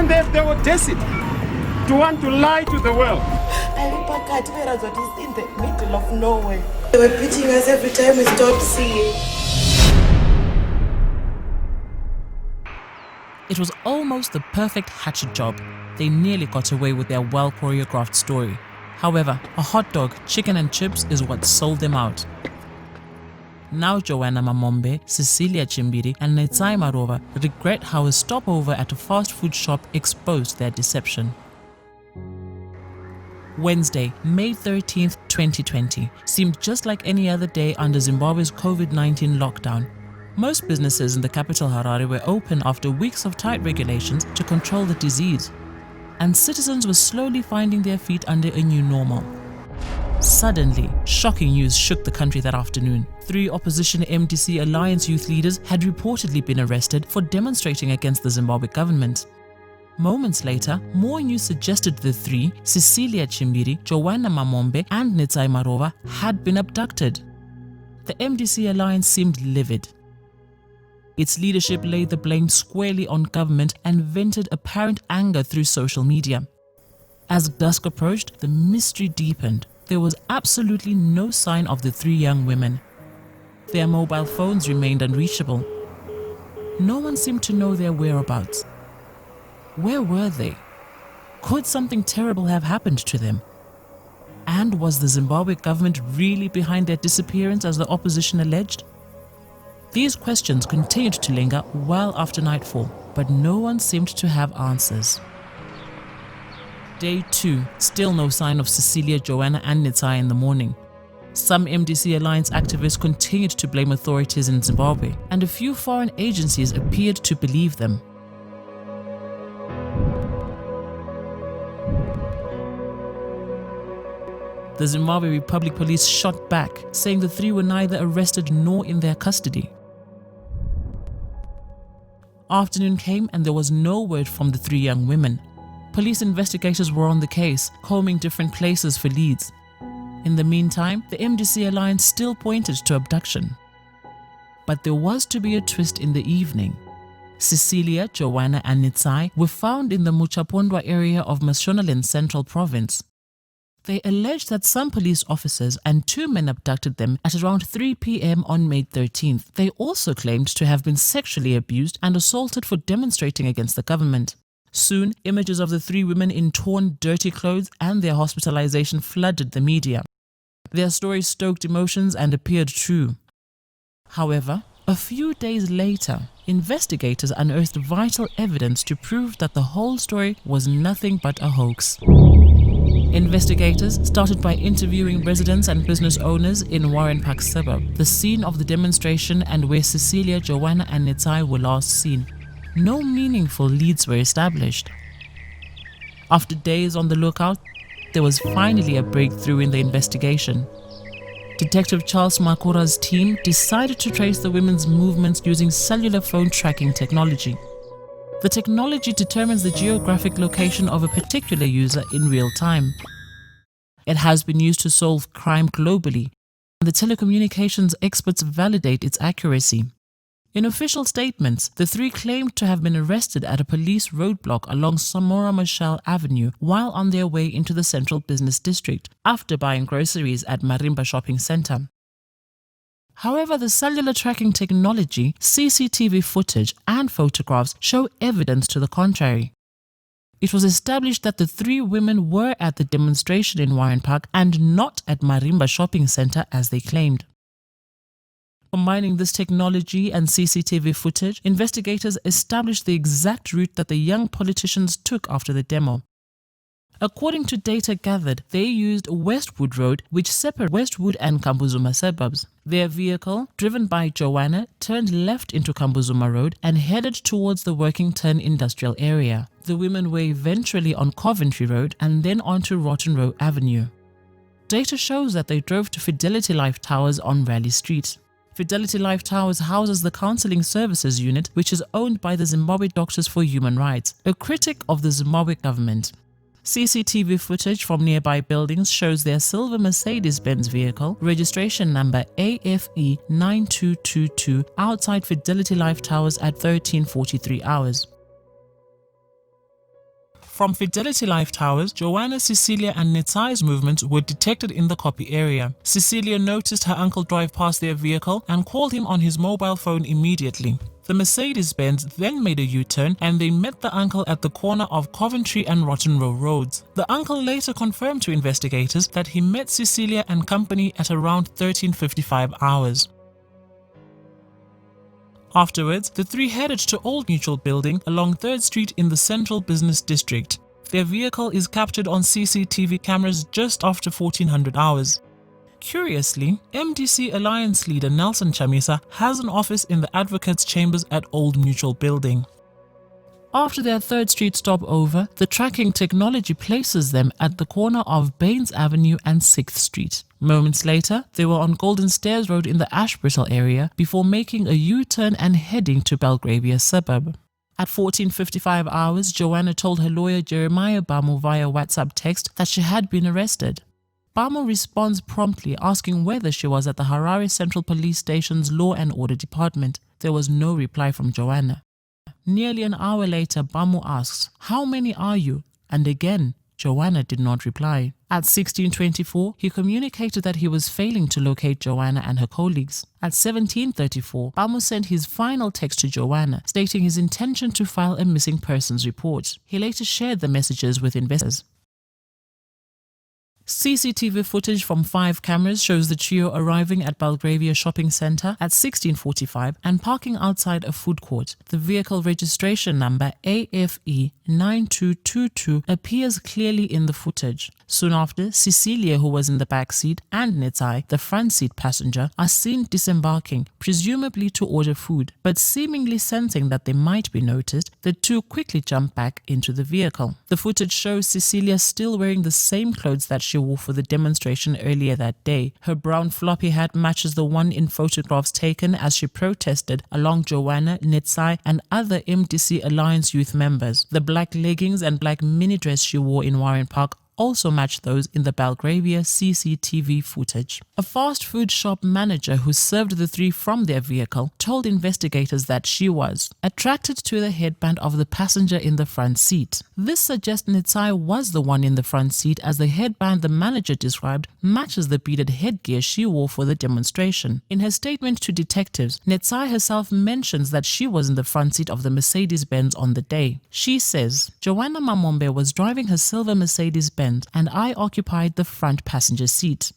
and they have the audacity to want to lie to the world. In the middle of nowhere. They were beating us every time we stopped seeing. It was almost the perfect hatchet job. They nearly got away with their well-choreographed story. However, a hot dog, chicken and chips is what sold them out. Now Joanna Mamombe, Cecelia Chimbiri and Netsai Marova regret how a stopover at a fast food shop exposed their deception. Wednesday, May 13th, 2020 seemed just like any other day under Zimbabwe's COVID-19 lockdown. Most businesses in the capital Harare were open after weeks of tight regulations to control the disease, and citizens were slowly finding their feet under a new normal. Suddenly, shocking news shook the country that afternoon. 3 opposition MDC Alliance youth leaders had reportedly been arrested for demonstrating against the Zimbabwe government. Moments later, more news suggested the 3, Cecelia Chimbiri, Joanna Mamombe and Netsai Marova, had been abducted. The MDC Alliance seemed livid. Its leadership laid the blame squarely on government and vented apparent anger through social media. As dusk approached, the mystery deepened. There was absolutely no sign of the 3 young women. Their mobile phones remained unreachable. No one seemed to know their whereabouts. Where were they? Could something terrible have happened to them? And was the Zimbabwe government really behind their disappearance as the opposition alleged? These questions continued to linger well after nightfall, but no one seemed to have answers. Day 2, still no sign of Cecelia, Joanna and Netsai in the morning. Some MDC Alliance activists continued to blame authorities in Zimbabwe, and a few foreign agencies appeared to believe them. The Zimbabwe Republic Police shot back, saying the 3 were neither arrested nor in their custody. Afternoon came and there was no word from the 3 young women. Police investigators were on the case, combing different places for leads. In the meantime, the MDC Alliance still pointed to abduction. But there was to be a twist in the evening. Cecelia, Joanna and Netsai were found in the Muchapondwa area of Mashonaland Central Province. They alleged that some police officers and 2 men abducted them at around 3 p.m. on May 13th. They also claimed to have been sexually abused and assaulted for demonstrating against the government. Soon, images of the 3 women in torn, dirty clothes and their hospitalization flooded the media. Their stories stoked emotions and appeared true. However, a few days later, investigators unearthed vital evidence to prove that the whole story was nothing but a hoax. Investigators started by interviewing residents and business owners in Warren Park suburb, the scene of the demonstration and where Cecelia, Joanna and Netsai were last seen. No meaningful leads were established. After days on the lookout, there was finally a breakthrough in the investigation. Detective Charles Makura's team decided to trace the women's movements using cellular phone tracking technology. The technology determines the geographic location of a particular user in real time. It has been used to solve crime globally, and the telecommunications experts validate its accuracy. In official statements, the 3 claimed to have been arrested at a police roadblock along Samora Machel Avenue while on their way into the central business district after buying groceries at Marimba Shopping Center. However, the cellular tracking technology, CCTV footage and photographs show evidence to the contrary. It was established that the 3 women were at the demonstration in Warren Park and not at Marimba Shopping Center as they claimed. Combining this technology and CCTV footage, investigators established the exact route that the young politicians took after the demo. According to data gathered, they used Westwood Road, which separates Westwood and Kambuzuma suburbs. Their vehicle, driven by Joanna, turned left into Kambuzuma Road and headed towards the Workington industrial area. The women were eventually on Coventry Road and then onto Rotten Row Avenue. Data shows that they drove to Fidelity Life Towers on Raleigh Street. Fidelity Life Towers houses the Counseling Services Unit, which is owned by the Zimbabwe Doctors for Human Rights, a critic of the Zimbabwe government. CCTV footage from nearby buildings shows their silver Mercedes-Benz vehicle, registration number AFE 9222, outside Fidelity Life Towers at 13:43 hours. From Fidelity Life Towers, Joanna, Cecelia and Netsai's movements were detected in the copy area. Cecelia noticed her uncle drive past their vehicle and called him on his mobile phone immediately. The Mercedes-Benz then made a U-turn and they met the uncle at the corner of Coventry and Rotten Row roads. The uncle later confirmed to investigators that he met Cecelia and company at around 13:55 hours. Afterwards, the three headed to Old Mutual Building along 3rd Street in the Central Business District. Their vehicle is captured on CCTV cameras just after 1400 hours. Curiously, MDC Alliance leader Nelson Chamisa has an office in the Advocates' Chambers at Old Mutual Building. After their 3rd Street stopover, the tracking technology places them at the corner of Baines Avenue and 6th Street. Moments later, they were on Golden Stairs Road in the Ashbrittle area before making a U-turn and heading to Belgravia suburb. At 14:55 hours, Joanna told her lawyer Jeremiah Bamu via WhatsApp text that she had been arrested. Bamu responds promptly asking whether she was at the Harare Central Police Station's Law and Order Department. There was no reply from Joanna. Nearly an hour later, Bamu asks, "How many are you?" And again, Joanna did not reply. At 16:24, he communicated that he was failing to locate Joanna and her colleagues. At 17:34, Bamu sent his final text to Joanna, stating his intention to file a missing persons report. He later shared the messages with investors. CCTV footage from 5 cameras shows the trio arriving at Belgravia Shopping Centre at 16:45 and parking outside a food court. The vehicle registration number AFE 9222 appears clearly in the footage. Soon after, Cecelia, who was in the back seat, and Netsai, the front seat passenger, are seen disembarking, presumably to order food, but seemingly sensing that they might be noticed, the two quickly jump back into the vehicle. The footage shows Cecelia still wearing the same clothes that she wore for the demonstration earlier that day. Her brown floppy hat matches the one in photographs taken as she protested along Joanna, Netsai and other MDC Alliance youth members. The black leggings and black mini dress she wore in Warren Park also match those in the Belgravia CCTV footage. A fast food shop manager who served the three from their vehicle told investigators that she was attracted to the headband of the passenger in the front seat. This suggests Netsai was the one in the front seat, as the headband the manager described matches the beaded headgear she wore for the demonstration. In her statement to detectives, Netsai herself mentions that she was in the front seat of the Mercedes-Benz on the day. She says, "Joanna Mamombe was driving her silver Mercedes-Benz and I occupied the front passenger seat."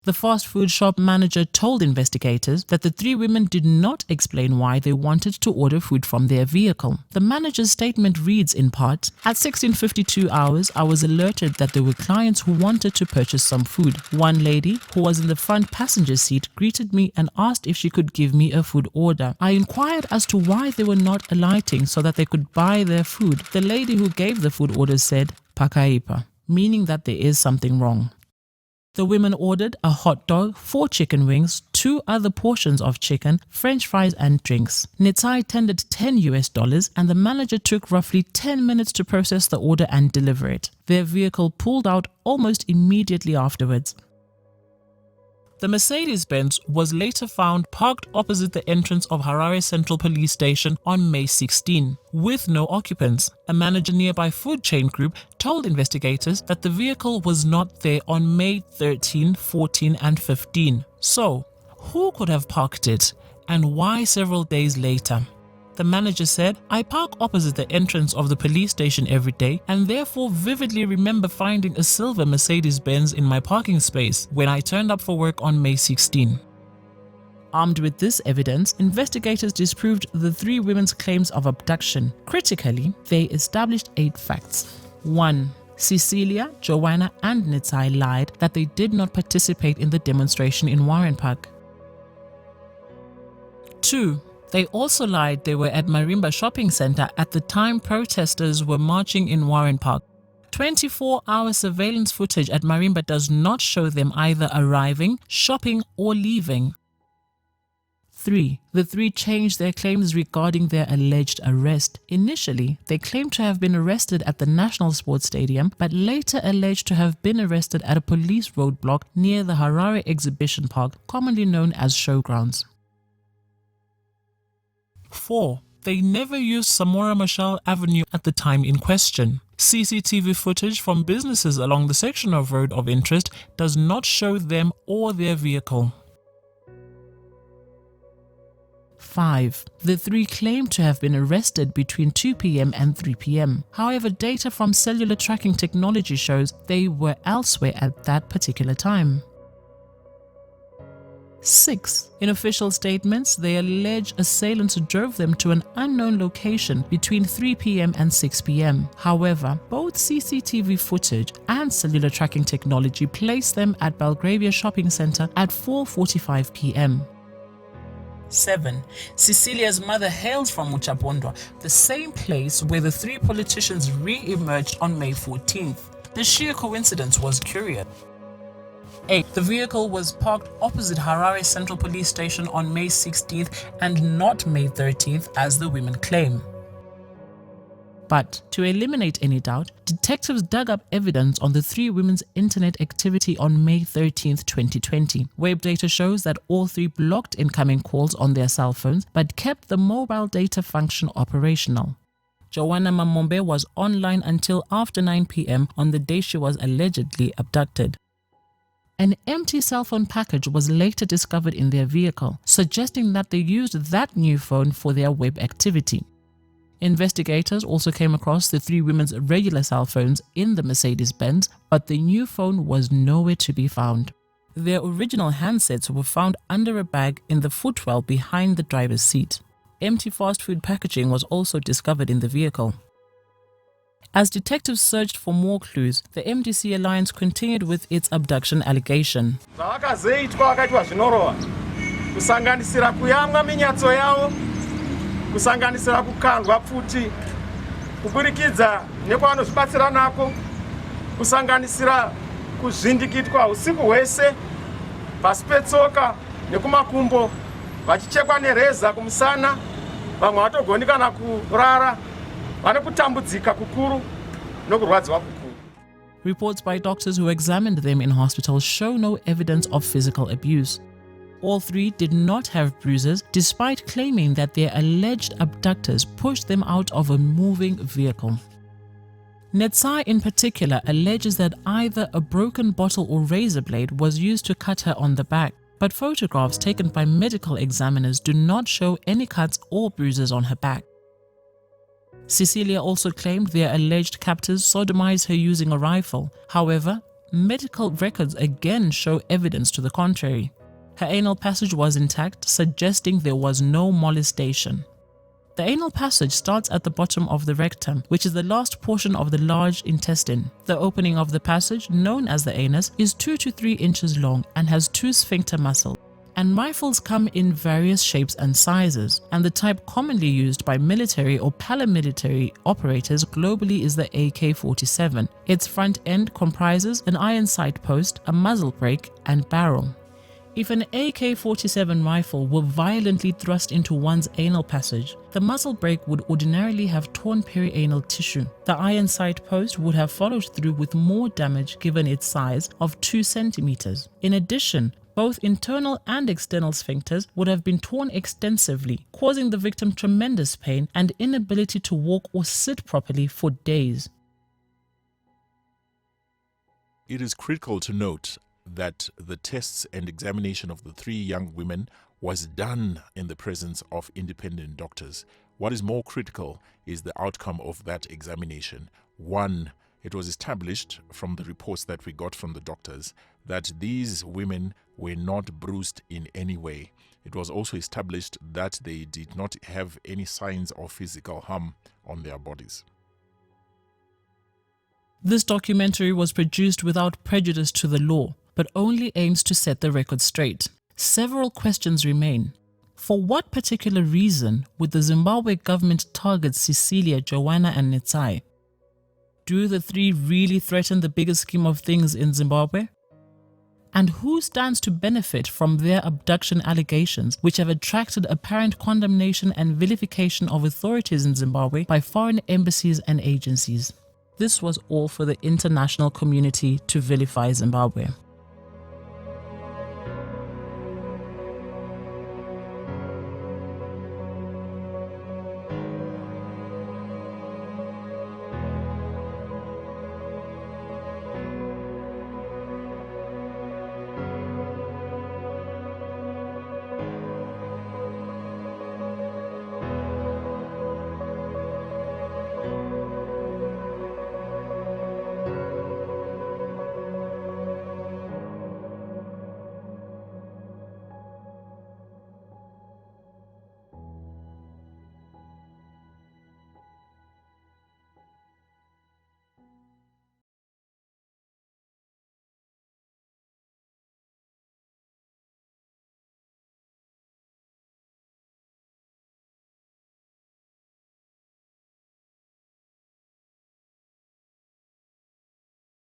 The fast food shop manager told investigators that the three women did not explain why they wanted to order food from their vehicle. The manager's statement reads in part, "At 16:52 hours, I was alerted that there were clients who wanted to purchase some food. One lady, who was in the front passenger seat, greeted me and asked if she could give me a food order. I inquired as to why they were not alighting so that they could buy their food. The lady who gave the food order said, 'Pakaipa,' meaning that there is something wrong." The women ordered a hot dog, 4 chicken wings, 2 other portions of chicken, French fries and drinks. Netsai tendered $10 and the manager took roughly 10 minutes to process the order and deliver it. Their vehicle pulled out almost immediately afterwards. The Mercedes-Benz was later found parked opposite the entrance of Harare Central Police Station on May 16, with no occupants. A manager nearby food chain group told investigators that the vehicle was not there on May 13, 14 and 15. So, who could have parked it, and why several days later? The manager said, "I park opposite the entrance of the police station every day and therefore vividly remember finding a silver Mercedes-Benz in my parking space when I turned up for work on May 16. Armed with this evidence, investigators disproved the three women's claims of abduction. Critically, they established 8 facts. 1. Cecelia, Joanna and Netsai lied that they did not participate in the demonstration in Warren Park. 2. They also lied they were at Marimba Shopping Centre at the time protesters were marching in Warren Park. 24-hour surveillance footage at Marimba does not show them either arriving, shopping or leaving. 3. The three changed their claims regarding their alleged arrest. Initially, they claimed to have been arrested at the National Sports Stadium, but later alleged to have been arrested at a police roadblock near the Harare Exhibition Park, commonly known as Showgrounds. 4. They never used Samora Machel Avenue at the time in question. CCTV footage from businesses along the section of road of interest does not show them or their vehicle. 5. The three claim to have been arrested between 2 p.m. and 3 p.m. However, data from cellular tracking technology shows they were elsewhere at that particular time. 6. In official statements, they allege assailants drove them to an unknown location between 3 p.m. and 6 p.m. However, both CCTV footage and cellular tracking technology place them at Belgravia Shopping Center at 4:45 p.m. 7. Cecelia's mother hails from Muchapondwa, the same place where the three politicians re-emerged on May 14th. The sheer coincidence was curious. 8. The vehicle was parked opposite Harare Central Police Station on May 16th and not May 13th as the women claim. But to eliminate any doubt, detectives dug up evidence on the three women's internet activity on May 13th, 2020. Web data shows that all three blocked incoming calls on their cell phones but kept the mobile data function operational. Joanna Mamombe was online until after 9 p.m. on the day she was allegedly abducted. An empty cell phone package was later discovered in their vehicle, suggesting that they used that new phone for their web activity. Investigators also came across the three women's regular cell phones in the Mercedes-Benz, but the new phone was nowhere to be found. Their original handsets were found under a bag in the footwell behind the driver's seat. Empty fast food packaging was also discovered in the vehicle. As detectives searched for more clues, the MDC Alliance continued with its abduction allegation. Kusanganisira kukandwa futi kuburikidza nekwanozvibatsira nako kusanganisira kuzvindikitwa usiku hwese pasi petsoka nekumakumbo vachichekwa nereza kumusana vamwe vatogoni kana kurara vane kutambudzika kukuru nokurwadziwa kukuru. Reports by doctors who examined them in hospital show no evidence of physical abuse. All three did not have bruises, despite claiming that their alleged abductors pushed them out of a moving vehicle. Netsai in particular alleges that either a broken bottle or razor blade was used to cut her on the back, but photographs taken by medical examiners do not show any cuts or bruises on her back. Cecelia also claimed their alleged captors sodomized her using a rifle. However, medical records again show evidence to the contrary. Her anal passage was intact, suggesting there was no molestation. The anal passage starts at the bottom of the rectum, which is the last portion of the large intestine. The opening of the passage, known as the anus, is 2 to 3 inches long and has 2 sphincter muscles. And rifles come in various shapes and sizes, and the type commonly used by military or paramilitary operators globally is the AK-47. Its front end comprises an iron sight post, a muzzle brake, and barrel. If an AK-47 rifle were violently thrust into one's anal passage, the muzzle brake would ordinarily have torn perianal tissue. The iron sight post would have followed through with more damage given its size of 2 centimeters. In addition, both internal and external sphincters would have been torn extensively, causing the victim tremendous pain and inability to walk or sit properly for days. It is critical to note that the tests and examination of the three young women was done in the presence of independent doctors. What is more critical is the outcome of that examination. 1, it was established from the reports that we got from the doctors that these women were not bruised in any way. It was also established that they did not have any signs of physical harm on their bodies. This documentary was produced without prejudice to the law, but only aims to set the record straight. Several questions remain. For what particular reason would the Zimbabwe government target Cecelia, Joanna, and Netsai? Do the three really threaten the bigger scheme of things in Zimbabwe? And who stands to benefit from their abduction allegations, which have attracted apparent condemnation and vilification of authorities in Zimbabwe by foreign embassies and agencies? This was all for the international community to vilify Zimbabwe.